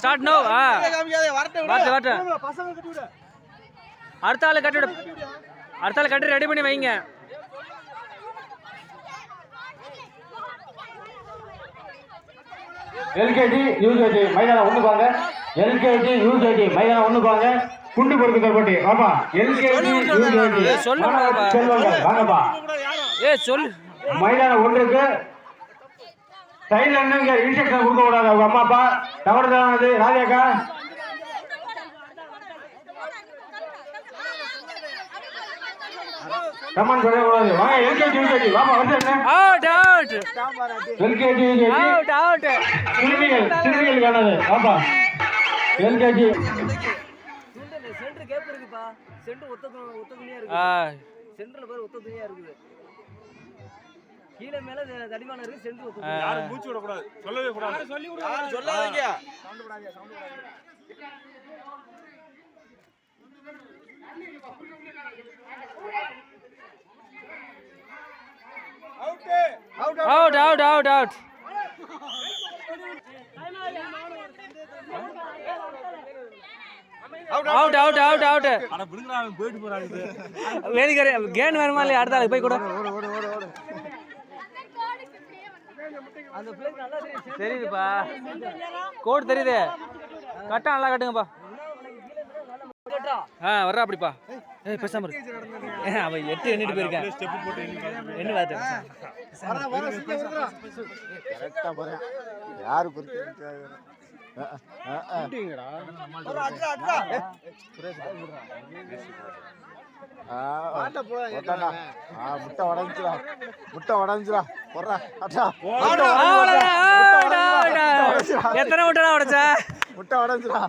Start no. வரட்டு அடுத்த ஆளு கட்டி விடு. அடுத்த ஆளு கட்டி ரெடி பண்ணி வைங்க. எல்கேஜி யூகேஜி மைதானம் ஒண்ணுக்கு வாங்க. எல்கேஜி யூகேஜி மைதானம் ஒண்ணுக்கு வாங்க. குண்டு பொறுக்குதல் போட்டி வாப்பா. எல்கேஜி யூகேஜி செல்வங்க வாங்கப்பா. சொல்லு மைதானம் ஒன்றுக்கு சைடுல இருந்து இன்ஸ்ட்ரக்ஷன் கொடுக்க கூடாது. அவங்க அம்மா அப்பா தவறுதானது. ராஜாக்கா கமெண்ட் சொல்லக்கூடாது. வாங்க எல்கேஜி யூகேஜி வாப்பா. வந்து out out. LKG UKG out out. சிறுமிகள் காணது வாப்பா. எல்கேஜி சென்டர் கேப் இருக்குப்பா. சென்டர் ஒத்த துணியா இருக்கு. சென்டர்ல பாரு ஒத்த துணியா இருக்குது. கீழ மேல தடிமான இருக்கு. சென்டர் ஒத்த துணி. யாரும் மூச்சு விட கூடாது. சொல்லவே கூடாது. சொல்லி விடு. யாரும் சொல்லாதீங்க. சவுண்ட் போடாதீங்க. சவுண்ட் போடாதீங்க. Out out out out. Out out out out. அட புடுங்கடா அவன் போயிட்டு போறாங்க. வேதிகரே கேன் வருமா இல்லையா? அடுத்த ஆளு போய் கூட. அந்த பிளேஸ் நல்லா தெரியுதுப்பா. கோட் தெரியுது. கட்டா நல்லா கட்டுங்கப்பா. வர்றா அப்படிப்பா. பேசாம இரு. அவன் 8 எண்ணிட்டு போயிருக்கான். ஸ்டெப் போட்டு என்ன வாத்து கரெக்டா போறேன். யாரு குறிப்பிட்டா முட்டை உடஞ்சுடா. முட்டை உடஞ்சுடா. எத்தனை முட்டை உடைச்சா? முட்டை உடஞ்சுடா.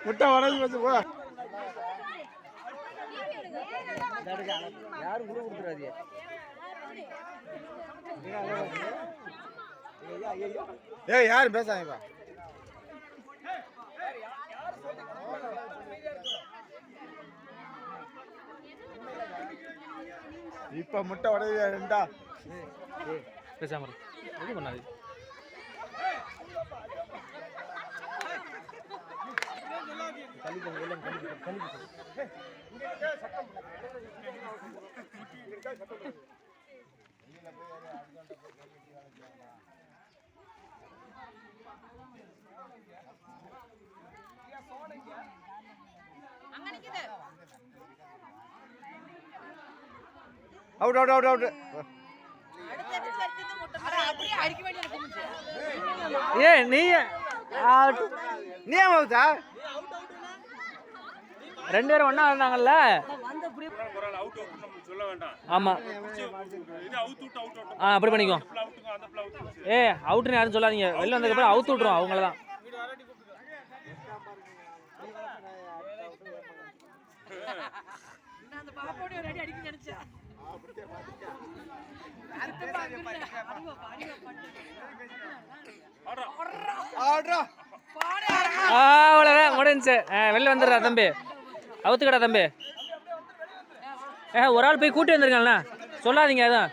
முட்டை உடஞ்சு வச்சு போ. யாரும் கூட கொடுத்துறாதீங்க. ஏய் யாரும் பேசாதீங்கப்பா. இப்ப முட்டை உடையண்டா. பேசாம இரு. எது பண்ணாது. Out out out out. நீ அவுட். நீ அவுட்டா? ரெண்டு பேரும் ஒண்ணா வந்தாங்கல்ல. அவுட் நம்ம சொல்ல வேண்டாம். ஆமா இது அவுட் அவுட் அவுட். அப்படி பண்ணிக்கோ. அந்த பிள அவுட். அவுட்னு யாரும் சொல்லாதீங்க. வெளில வந்ததுக்கு அப்புறம் அவுட் விட்டுரும் அவங்கள தான். அந்த பாப்போட ரெடி அடிக்க நினைச்சா. அவ்வளோதான் முடிஞ்சு. வெளில வந்துடுறா தம்பி. அவுத்துக்கடா தம்பி. ஒரு ஆள் போய் கூட்டி வந்திருக்காங்களா சொல்லாதீங்க. அதான்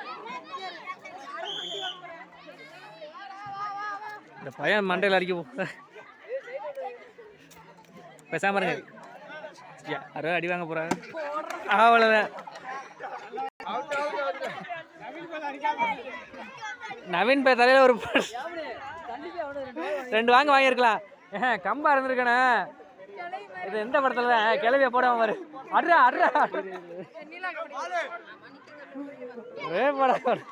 இந்த பையன் மண்டையில் அடிக்க போ. பேசாம இருங்க. யாரோ அடி வாங்க போறாங்க. அவ்வளோதான். நவீன் பே தலையில ஒரு 2 வாங்கியிருக்கலாம். கம்பா இருந்திருக்கானே. இது எந்த படத்துல கிளவிய போடாம பாரு. அட்ரா அட்ரா படம்.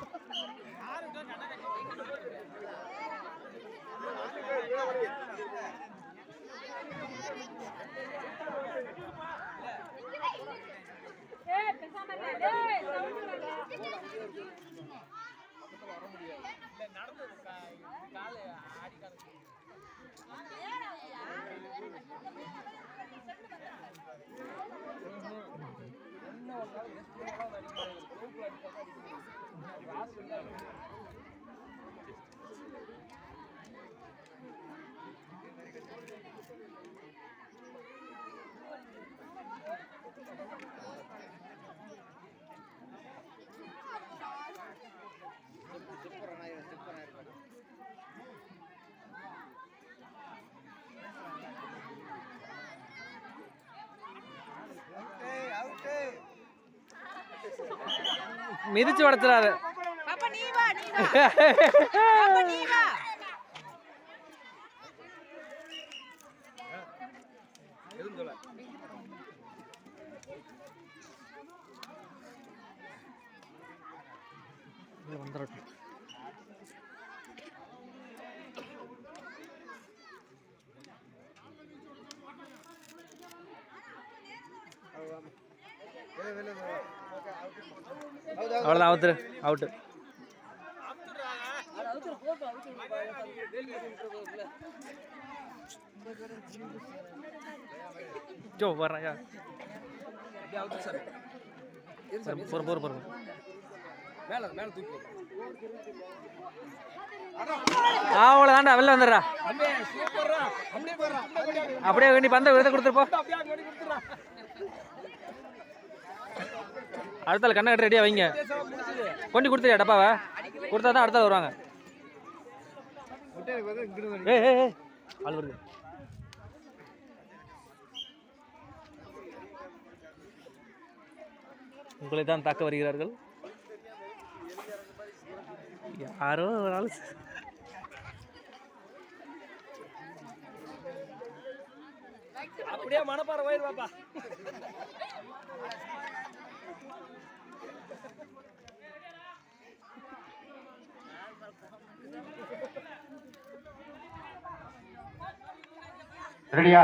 மிதிச்சு உடச்சிடாது. பாப்பா நீ வா பாப்பா நீ வா. வந்துடட்டும். அவ்வளோதான் அவுத்துரு அவுட்டு. ஜோ வர்றாயா போற போற போற மேல மேல தூக்கி அவ்வளோதான்டா வெளில வந்துடுறா. சூப்பர்ரா. அப்படியே போறா. அப்படியே வேண்டி பந்த விருதை கொடுத்துருப்போம். அடுத்தாள் கண்ணை கட்டி ரெடியாக வைங்க. கொண்டு கொடுத்துறியா டப்பாவை? கொடுத்தா தான் அடுத்தாள் வருவாங்க. ஏ ஆள் வருது. உங்களை தான் தாக்க வருகிறார்கள். யாரோ ஒரு ஆள் அப்படியே மனப்பாறை வயிறு பாப்பா. ரெடியா?